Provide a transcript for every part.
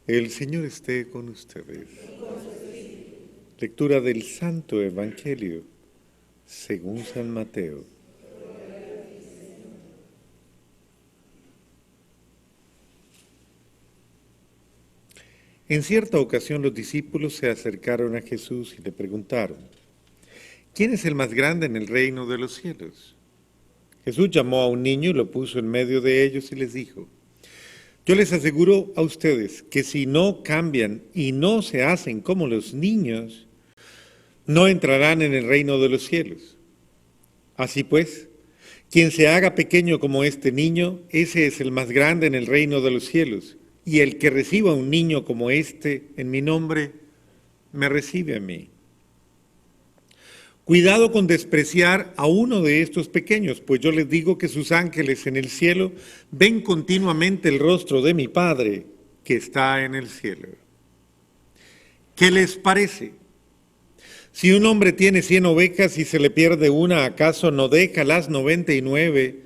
El Señor esté con ustedes. Lectura del Santo Evangelio según San Mateo. En cierta ocasión los discípulos se acercaron a Jesús y le preguntaron: ¿quién es el más grande en el reino de los cielos? Jesús llamó a un niño y lo puso en medio de ellos y les dijo: yo les aseguro a ustedes que si no cambian y no se hacen como los niños, no entrarán en el reino de los cielos. Así pues, quien se haga pequeño como este niño, ese es el más grande en el reino de los cielos. Y el que reciba a un niño como este en mi nombre, me recibe a mí. Cuidado con despreciar a uno de estos pequeños, pues yo les digo que sus ángeles en el cielo ven continuamente el rostro de mi Padre que está en el cielo. ¿Qué les parece? Si un hombre tiene 100 ovejas y se le pierde una, ¿acaso no deja las 99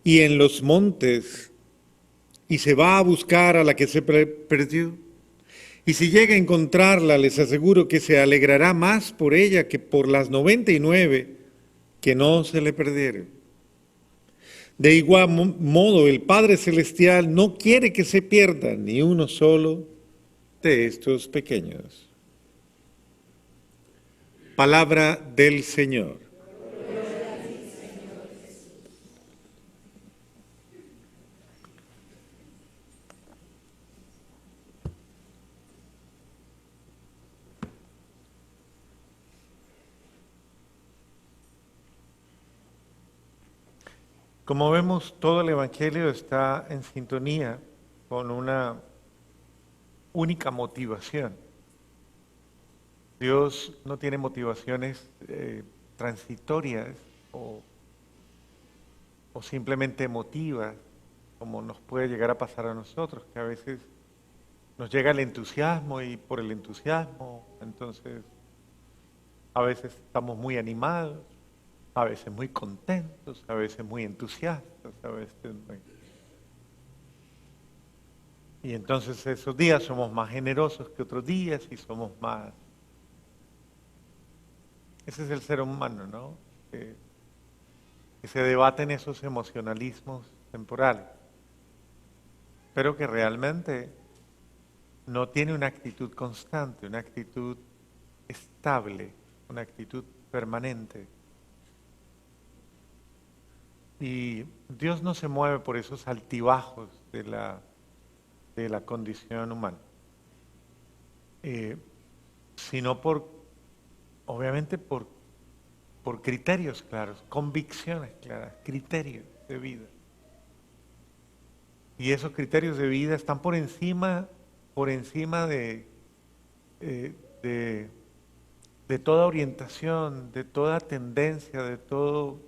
y en los montes y se va a buscar a la que se perdió? Y si llega a encontrarla, les aseguro que se alegrará más por ella que por las 99 que no se le perdieron. De igual modo, el Padre Celestial no quiere que se pierda ni uno solo de estos pequeños. Palabra del Señor. Como vemos, todo el Evangelio está en sintonía con una única motivación. Dios no tiene motivaciones transitorias o simplemente emotivas, como nos puede llegar a pasar a nosotros, que a veces nos llega el entusiasmo y por el entusiasmo, entonces a veces estamos muy animados, a veces muy contentos, a veces muy entusiastas, a veces muy... Y entonces esos días somos más generosos que otros días y somos más... Ese es el ser humano, ¿no? Que se debaten esos emocionalismos temporales, pero que realmente no tiene una actitud constante, una actitud estable, una actitud permanente. Y Dios no se mueve por esos altibajos de la condición humana, sino obviamente por criterios claros, convicciones claras, criterios de vida. Y esos criterios de vida están por encima de toda orientación, de toda tendencia, de todo.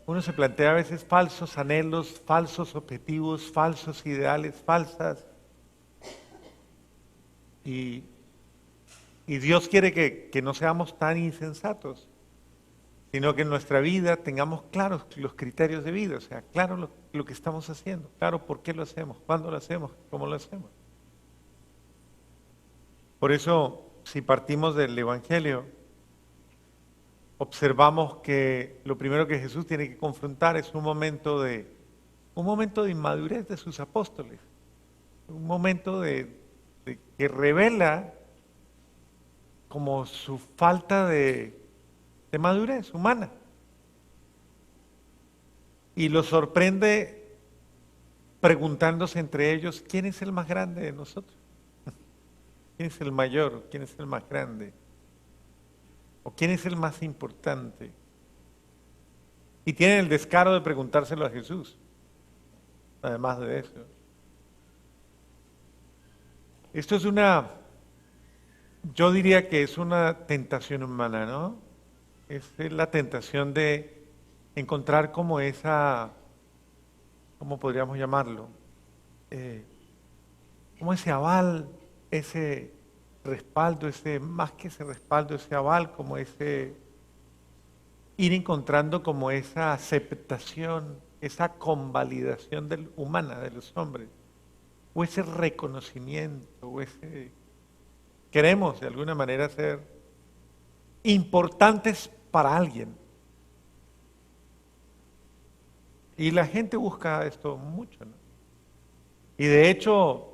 Uno se plantea a veces falsos anhelos, falsos objetivos, falsos ideales, falsas. Y Dios quiere que no seamos tan insensatos, sino que en nuestra vida tengamos claros los criterios de vida, o sea, claro lo que estamos haciendo, claro por qué lo hacemos, cuándo lo hacemos, cómo lo hacemos. Por eso, si partimos del Evangelio, observamos que lo primero que Jesús tiene que confrontar es un momento de inmadurez de sus apóstoles, un momento que revela como su falta de madurez humana. Y los sorprende preguntándose entre ellos, ¿quién es el más grande de nosotros? ¿Quién es el mayor? ¿Quién es el más grande? ¿O quién es el más importante? Y tienen el descaro de preguntárselo a Jesús, además de eso. Esto es yo diría que es una tentación humana, ¿no? Es la tentación de encontrar como ¿cómo podríamos llamarlo? Como ese aval, ese respaldo, más que ese respaldo, ese aval, como ir encontrando como esa aceptación, esa convalidación humana de los hombres. o ese reconocimiento, o ese... Queremos de alguna manera ser importantes para alguien. Y la gente busca esto mucho, ¿no? Y de hecho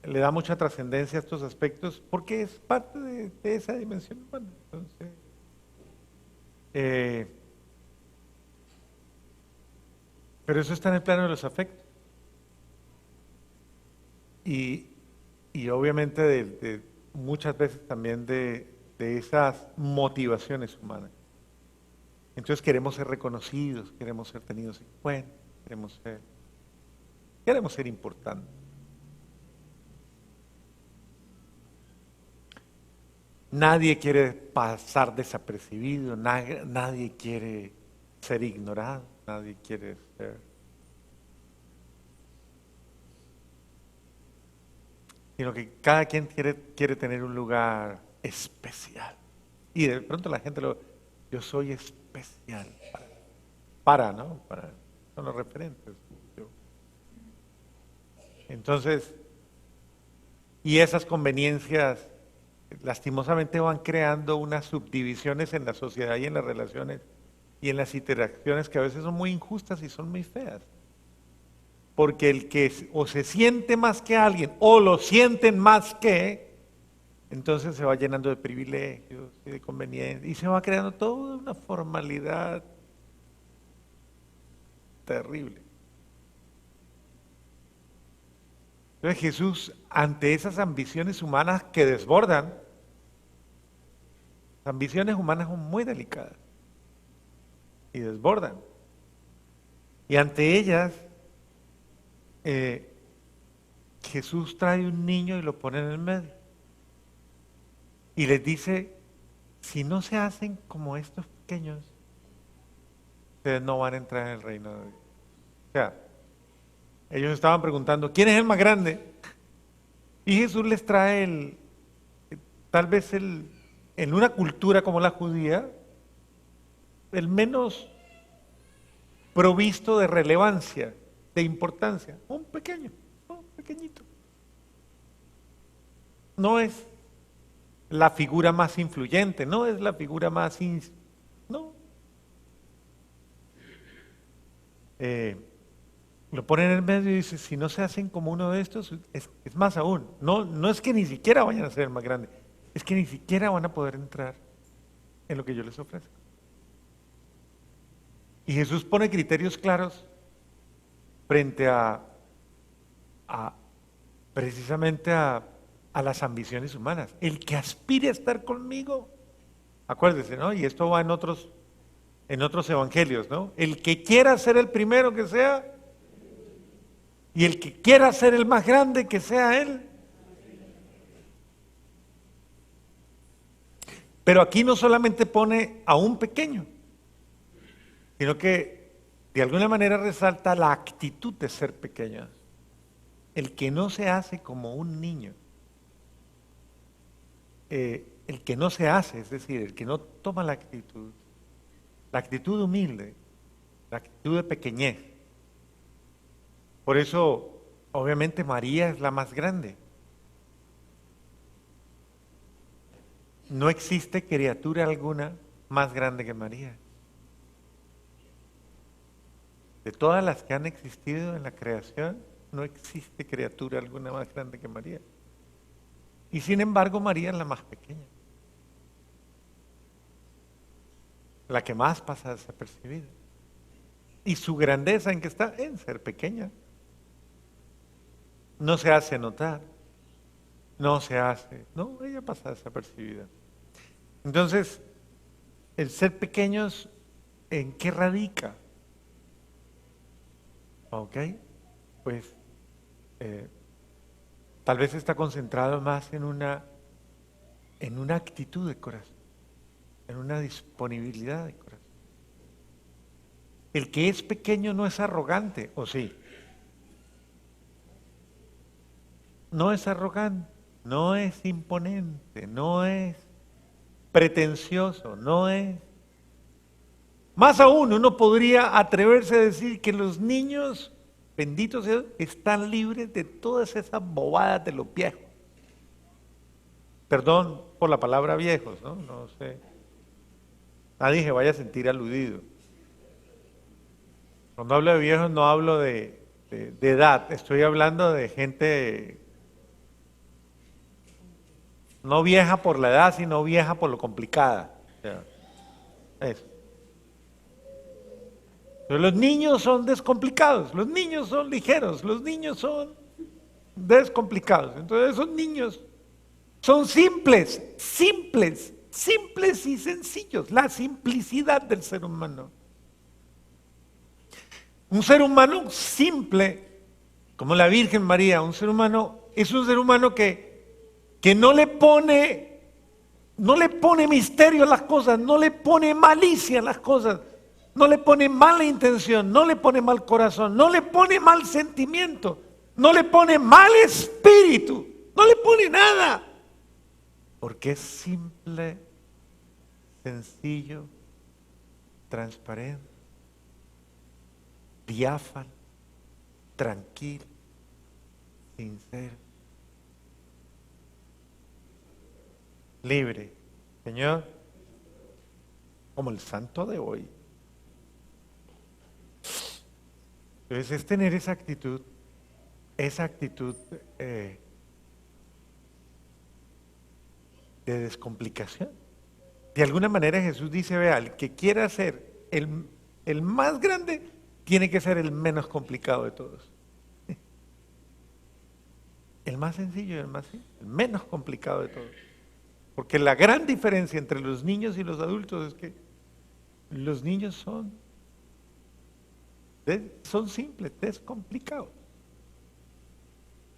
le da mucha trascendencia a estos aspectos porque es parte de esa dimensión humana. Entonces, pero eso está en el plano de los afectos. Y, y obviamente de muchas veces también de esas motivaciones humanas. Entonces queremos ser reconocidos, queremos ser tenidos en cuenta, queremos ser importantes. Nadie quiere pasar desapercibido, nadie quiere ser ignorado, nadie quiere ser... Sino que cada quien quiere tener un lugar especial. Y de pronto la gente yo soy especial ¿no? Son los referentes. Entonces, y esas conveniencias lastimosamente van creando unas subdivisiones en la sociedad y en las relaciones y en las interacciones que a veces son muy injustas y son muy feas. Porque el que o se siente más que alguien o lo sienten más que, entonces se va llenando de privilegios y de conveniencias y se va creando toda una formalidad terrible. Entonces Jesús, ante esas ambiciones humanas que desbordan, las ambiciones humanas son muy delicadas y desbordan. Y ante ellas, Jesús trae un niño y lo pone en el medio. Y les dice, si no se hacen como estos pequeños, ustedes no van a entrar en el reino de Dios. O sea, ellos estaban preguntando, ¿quién es el más grande? Y Jesús les trae tal vez en una cultura como la judía, el menos provisto de relevancia, de importancia, un pequeñito. No es la figura más influyente, no es la figura más... no. Lo ponen en el medio y dice, si no se hacen como uno de estos, es más aún. No es que ni siquiera vayan a ser el más grande, es que ni siquiera van a poder entrar en lo que yo les ofrezco. Y Jesús pone criterios claros frente precisamente a las ambiciones humanas. El que aspire a estar conmigo, acuérdese, ¿no? Y esto va en otros evangelios, ¿no? El que quiera ser el primero que sea, y el que quiera ser el más grande que sea él. Pero aquí no solamente pone a un pequeño, sino que de alguna manera resalta la actitud de ser pequeños. El que no se hace como un niño. El que no se hace, es decir, el que no toma la actitud humilde, la actitud de pequeñez. Por eso, obviamente, María es la más grande. No existe criatura alguna más grande que María. De todas las que han existido en la creación, no existe criatura alguna más grande que María. Y sin embargo, María es la más pequeña. La que más pasa desapercibida. Y su grandeza en que está en ser pequeña. No se hace notar. No, ella pasa desapercibida. Entonces, el ser pequeños, ¿en qué radica? ¿Ok? Pues tal vez está concentrado más en una actitud de corazón, en una disponibilidad de corazón. El que es pequeño no es arrogante, ¿o sí? No es arrogante, no es imponente, no es pretencioso, no es... Más aún, uno podría atreverse a decir que los niños bendito sea Dios, están libres de todas esas bobadas de los viejos. Perdón por la palabra viejos, ¿no? No sé. Nadie se vaya a sentir aludido. Cuando hablo de viejos no hablo de edad, estoy hablando de gente no vieja por la edad, sino vieja por lo complicada. O sea, eso. Pero los niños son descomplicados, los niños son ligeros, los niños son descomplicados. Entonces esos niños son simples, simples, simples y sencillos. La simplicidad del ser humano. Un ser humano simple, como la Virgen María, un ser humano, es un ser humano que no le pone misterio a las cosas, no le pone malicia a las cosas, no le pone mala intención, no le pone mal corazón, no le pone mal sentimiento, no le pone mal espíritu, no le pone nada, porque es simple, sencillo, transparente, diáfano, tranquilo, sincero, libre. Señor, como el santo de hoy. Entonces es tener esa actitud de descomplicación. De alguna manera Jesús dice, vea, el que quiera ser el más grande, tiene que ser el menos complicado de todos. El más sencillo y el más simple, el menos complicado de todos. Porque la gran diferencia entre los niños y los adultos es que los niños son simples, descomplicados.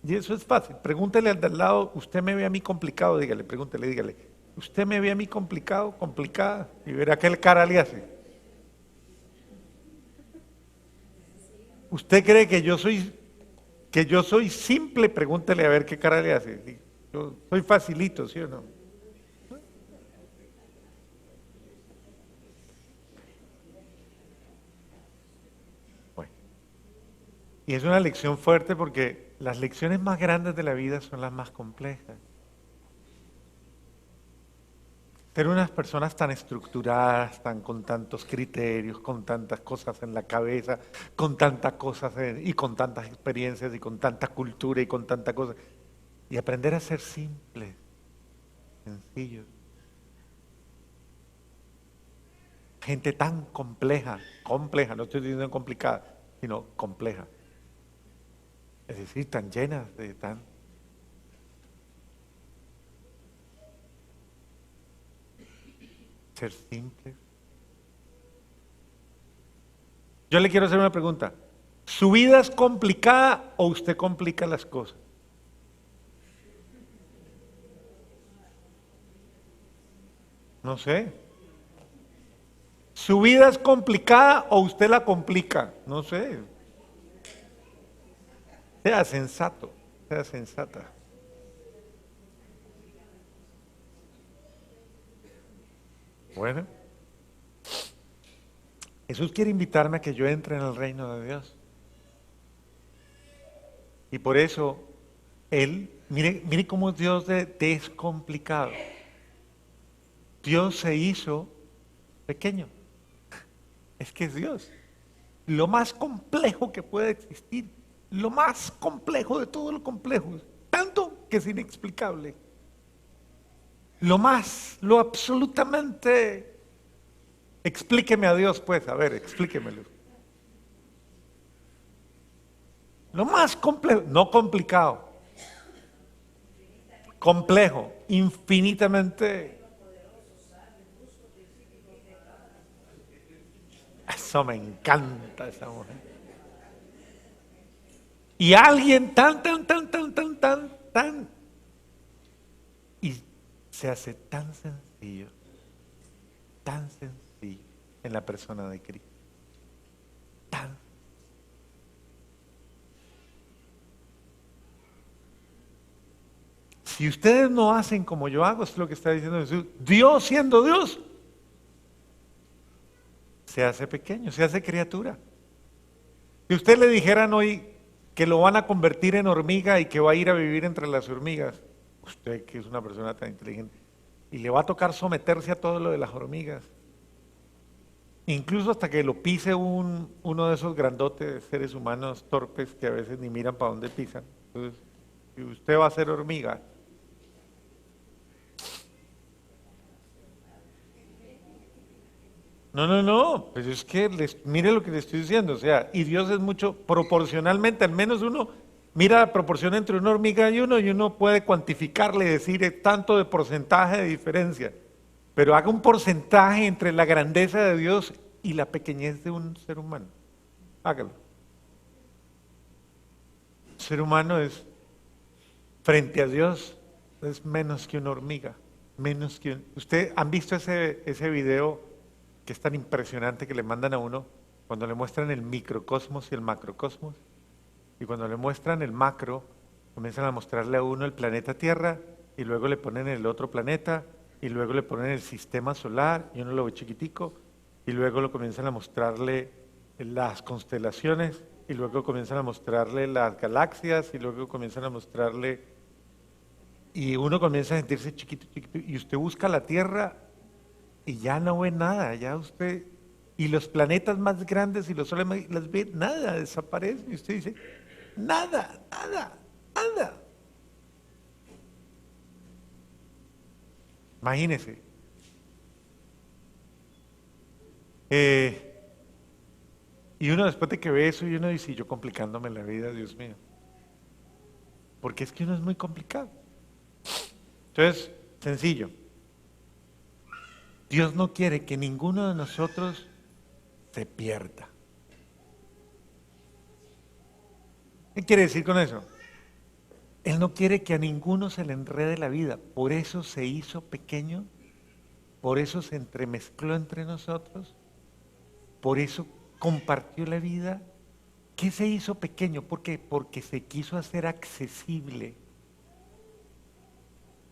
Y eso es fácil. Pregúntele al de al lado, ¿usted me ve a mí complicado? Pregúntele, dígale, ¿usted me ve a mí complicado, complicada? Y verá qué cara le hace. ¿Usted cree que yo soy simple? Pregúntele a ver qué cara le hace. Yo soy facilito, ¿sí o no? Bueno. Y es una lección fuerte porque las lecciones más grandes de la vida son las más complejas. Ser unas personas tan estructuradas, con tantos criterios, con tantas cosas en la cabeza, con tantas cosas y con tantas experiencias y con tanta cultura y con tanta cosa. Y aprender a ser simples, sencillos. Gente tan compleja, no estoy diciendo complicada, sino compleja. Es decir, tan llenas de tan... Ser simples. Yo le quiero hacer una pregunta. ¿Su vida es complicada o usted complica las cosas? No sé. ¿Su vida es complicada o usted la complica? No sé. Sea sensato, sea sensata. Bueno, Jesús quiere invitarme a que yo entre en el reino de Dios. Y por eso, mire cómo es Dios de descomplicado. Dios se hizo pequeño. Es que es Dios. Lo más complejo que puede existir. Lo más complejo de todo lo complejo. Tanto que es inexplicable. Lo absolutamente... Explíqueme a Dios, pues, a ver, explíquemelo. Lo más complejo, no complicado, complejo, infinitamente. Eso me encanta, esa mujer. Y alguien tan, y se hace tan sencillo en la persona de Cristo. Tan. Si ustedes no hacen como yo hago, es lo que está diciendo Jesús, Dios siendo Dios, se hace pequeño, se hace criatura. Si usted le dijeran hoy que lo van a convertir en hormiga y que va a ir a vivir entre las hormigas, usted que es una persona tan inteligente, y le va a tocar someterse a todo lo de las hormigas, incluso hasta que lo pise uno de esos grandotes seres humanos torpes que a veces ni miran para dónde pisan. Entonces, si usted va a ser hormiga, no, pues es que mire lo que le estoy diciendo, o sea, y Dios es mucho, proporcionalmente, al menos uno mira la proporción entre una hormiga y uno puede cuantificarle, decir tanto de porcentaje de diferencia, pero haga un porcentaje entre la grandeza de Dios y la pequeñez de un ser humano, hágalo. Un ser humano es, frente a Dios, es menos que una hormiga, menos que ¿Usted han visto ese video que es tan impresionante que le mandan a uno cuando le muestran el microcosmos y el macrocosmos? Y cuando le muestran el macro, comienzan a mostrarle a uno el planeta Tierra y luego le ponen el otro planeta y luego le ponen el sistema solar y uno lo ve chiquitico y luego lo comienzan a mostrarle las constelaciones y luego comienzan a mostrarle las galaxias y luego comienzan a mostrarle y uno comienza a sentirse chiquito, chiquito y usted busca la Tierra y ya no ve nada, ya usted, y los planetas más grandes y los soles más, las ve, nada, desaparecen, y usted dice, nada, nada, nada. Imagínese. Y uno después de que ve eso, y uno dice, yo complicándome la vida, Dios mío. Porque es que uno es muy complicado. Entonces, sencillo. Dios no quiere que ninguno de nosotros se pierda. ¿Qué quiere decir con eso? Él no quiere que a ninguno se le enrede la vida, por eso se hizo pequeño, por eso se entremezcló entre nosotros, por eso compartió la vida. ¿Qué se hizo pequeño? ¿Por qué? Porque se quiso hacer accesible.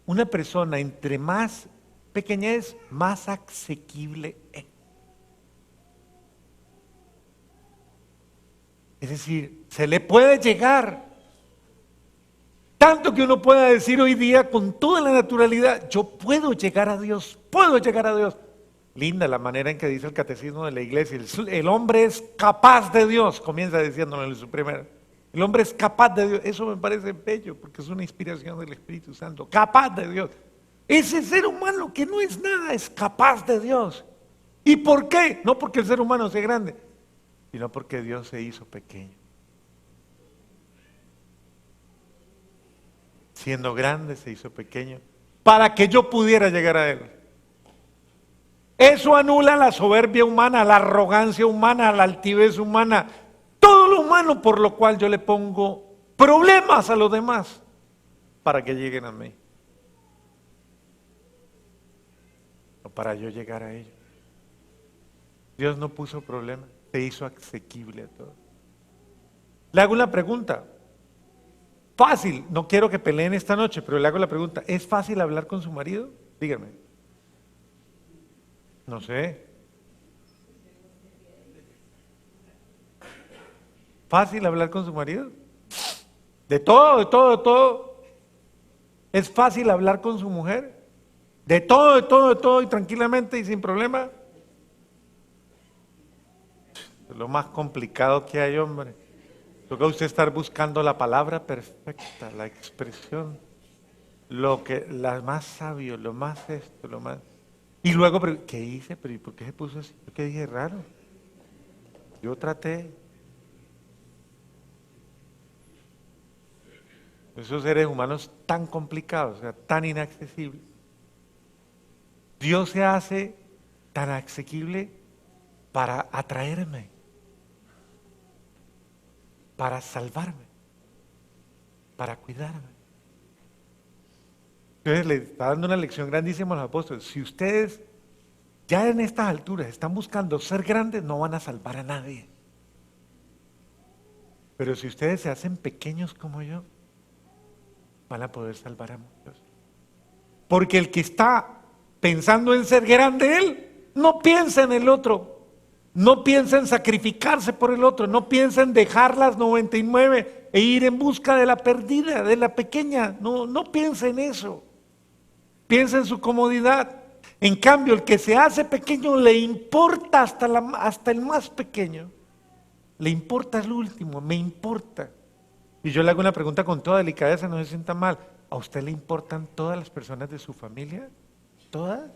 Una persona entre más pequeña es, más asequible es. Es decir, se le puede llegar. Tanto que uno pueda decir hoy día con toda la naturalidad, yo puedo llegar a Dios, puedo llegar a Dios. Linda la manera en que dice el catecismo de la iglesia, el hombre es capaz de Dios, comienza diciéndolo en su primera. El hombre es capaz de Dios, eso me parece bello porque es una inspiración del Espíritu Santo, capaz de Dios. Ese ser humano que no es nada es capaz de Dios. ¿Y por qué? No porque el ser humano sea grande, sino porque Dios se hizo pequeño. Siendo grande se hizo pequeño para que yo pudiera llegar a Él. Eso anula la soberbia humana, la arrogancia humana, la altivez humana, todo lo humano por lo cual yo le pongo problemas a los demás para que lleguen a mí. O para yo llegar a ellos. Dios no puso problemas, se hizo asequible a todos. Le hago una pregunta. Fácil, no quiero que peleen esta noche, pero le hago la pregunta, ¿es fácil hablar con su marido? Dígame. No sé. ¿Fácil hablar con su marido? De todo, de todo, de todo. ¿Es fácil hablar con su mujer? De todo, de todo, de todo y tranquilamente y sin problema. Es lo más complicado que hay, hombre. Toca usted estar buscando la palabra perfecta, la expresión, la más sabio, lo más esto, lo más. Y luego, pero, ¿qué hice? ¿Pero y por qué se puso así? ¿Por qué dije raro? Yo traté. Esos seres humanos tan complicados, o sea, tan inaccesibles. Dios se hace tan asequible para atraerme, para salvarme, para cuidarme. Entonces le está dando una lección grandísima a los apóstoles. Si ustedes ya en estas alturas están buscando ser grandes, no van a salvar a nadie. Pero si ustedes se hacen pequeños como yo, van a poder salvar a muchos. Porque el que está pensando en ser grande, él no piensa en el otro. No piensa en sacrificarse por el otro, no piensa en dejar las 99 e ir en busca de la perdida, de la pequeña. No, no piensa en eso. Piensa en su comodidad. En cambio, el que se hace pequeño le importa hasta el más pequeño. Le importa el último, me importa. Y yo le hago una pregunta con toda delicadeza, no se sienta mal. ¿A usted le importan todas las personas de su familia? ¿Todas?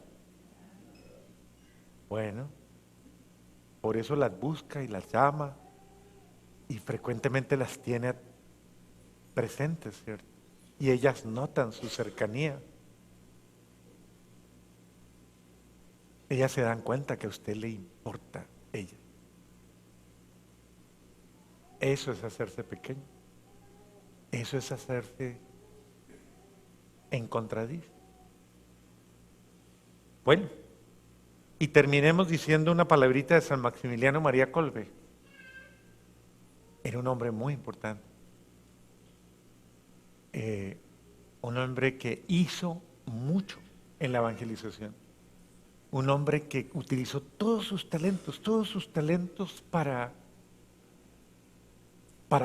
Bueno, por eso las busca y las llama y frecuentemente las tiene presentes, ¿cierto? Y ellas notan su cercanía. Ellas se dan cuenta que a usted le importa ella. Eso es hacerse pequeño. Eso es hacerse en contradicio. Bueno, y terminemos diciendo una palabrita de San Maximiliano María Kolbe. Era un hombre muy importante. Un hombre que hizo mucho en la evangelización. Un hombre que utilizó todos sus talentos para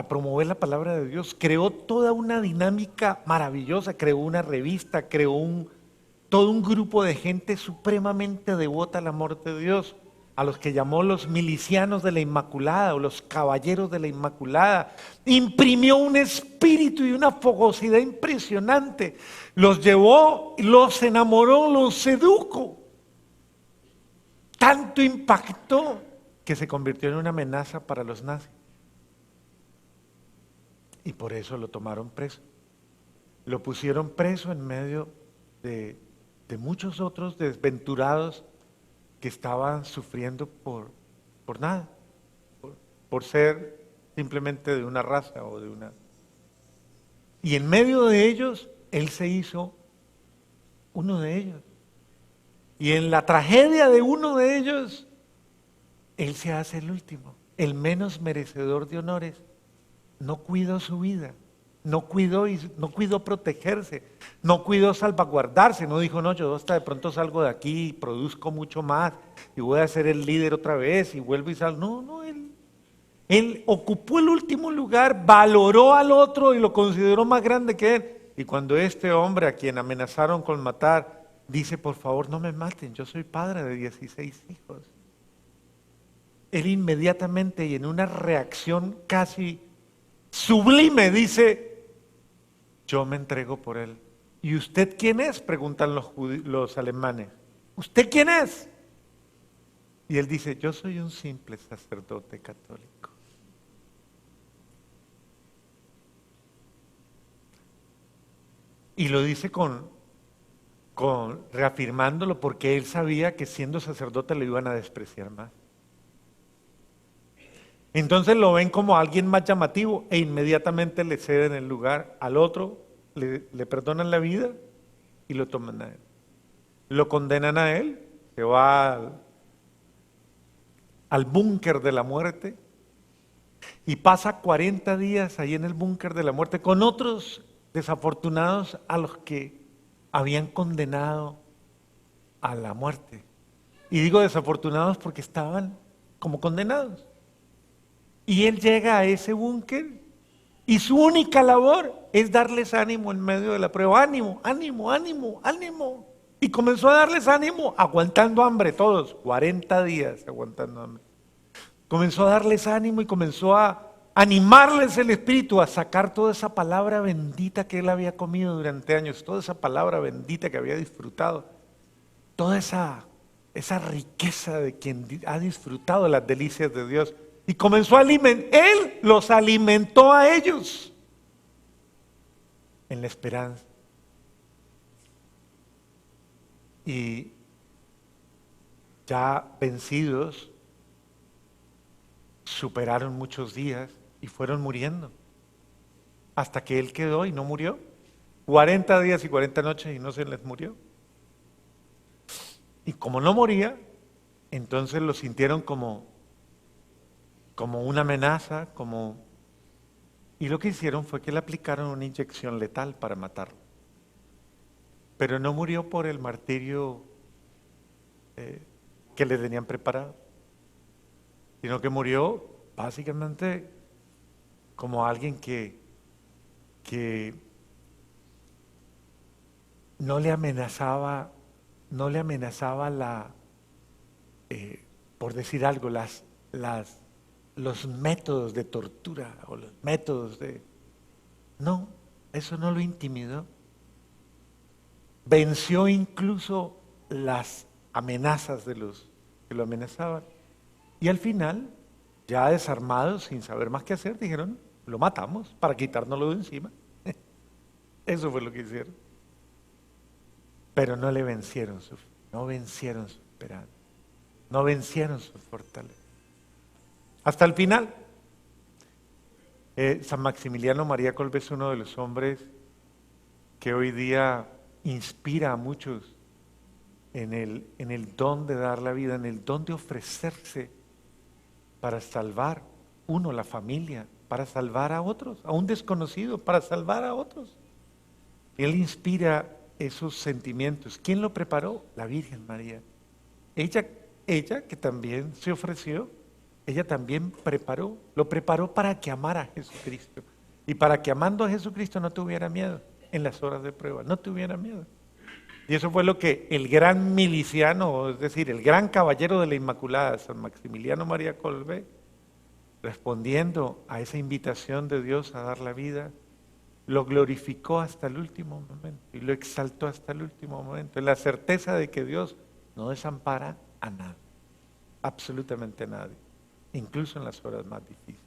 promover la palabra de Dios. Creó toda una dinámica maravillosa, creó una revista, todo un grupo de gente supremamente devota al amor de Dios, a los que llamó los milicianos de la Inmaculada o los caballeros de la Inmaculada. Imprimió un espíritu y una fogosidad impresionante. Los llevó, los enamoró, los sedujo. Tanto impactó que se convirtió en una amenaza para los nazis. Y por eso lo tomaron preso. Lo pusieron preso en medio de muchos otros desventurados que estaban sufriendo por nada, por ser simplemente de una raza o de una... Y en medio de ellos, él se hizo uno de ellos. Y en la tragedia de uno de ellos, él se hace el último, el menos merecedor de honores. No cuidó su vida, no cuidó protegerse, no cuidó salvaguardarse, no dijo, no, yo hasta de pronto salgo de aquí y produzco mucho más y voy a ser el líder otra vez y vuelvo y salgo. No, él ocupó el último lugar, valoró al otro y lo consideró más grande que él. Y cuando este hombre a quien amenazaron con matar, dice, por favor no me maten, yo soy padre de 16 hijos. Él inmediatamente y en una reacción casi sublime dice, yo me entrego por él. ¿Y usted quién es? Preguntan los alemanes. ¿Usted quién es? Y él dice, yo soy un simple sacerdote católico. Y lo dice reafirmándolo porque él sabía que siendo sacerdote lo iban a despreciar más. Entonces lo ven como alguien más llamativo e inmediatamente le ceden el lugar al otro, le perdonan la vida y lo toman a él. Lo condenan a él, se va al búnker de la muerte y pasa 40 días ahí en el búnker de la muerte con otros desafortunados a los que habían condenado a la muerte. Y digo desafortunados porque estaban como condenados. Y él llega a ese búnker y su única labor es darles ánimo en medio de la prueba. Ánimo, ánimo, ánimo, ánimo. Y comenzó a darles ánimo aguantando hambre todos, 40 días aguantando hambre. Comenzó a darles ánimo y comenzó a animarles el espíritu, a sacar toda esa palabra bendita que él había comido durante años, toda esa palabra bendita que había disfrutado, toda esa riqueza de quien ha disfrutado las delicias de Dios. Y comenzó a él los alimentó a ellos en la esperanza. Y ya vencidos, superaron muchos días y fueron muriendo. Hasta que él quedó y no murió. 40 días y 40 noches y no se les murió. Y como no moría, entonces lo sintieron como una amenaza, y lo que hicieron fue que le aplicaron una inyección letal para matarlo. Pero no murió por el martirio que le tenían preparado. sino que murió básicamente como alguien que no le amenazaba por decir algo, los métodos de tortura o los métodos de... No, eso no lo intimidó. Venció incluso las amenazas de los que lo amenazaban. Y al final, ya desarmados, sin saber más qué hacer, dijeron, lo matamos para quitárnoslo de encima. Eso fue lo que hicieron. Pero no le vencieron no vencieron su esperanza, no vencieron su fortaleza. Hasta el final. San Maximiliano María Kolbe es uno de los hombres que hoy día inspira a muchos en el don de dar la vida, en el don de ofrecerse para salvar, uno, la familia, para salvar a otros, a un desconocido, para salvar a otros. Él inspira esos sentimientos. ¿Quién lo preparó? La Virgen María. Ella que también se ofreció, ella también lo preparó para que amara a Jesucristo. Y para que amando a Jesucristo no tuviera miedo en las horas de prueba, no tuviera miedo. Y eso fue lo que el gran miliciano, es decir, el gran caballero de la Inmaculada, San Maximiliano María Kolbe, respondiendo a esa invitación de Dios a dar la vida, lo glorificó hasta el último momento y lo exaltó hasta el último momento, en la certeza de que Dios no desampara a nadie, absolutamente a nadie, incluso en las horas más difíciles.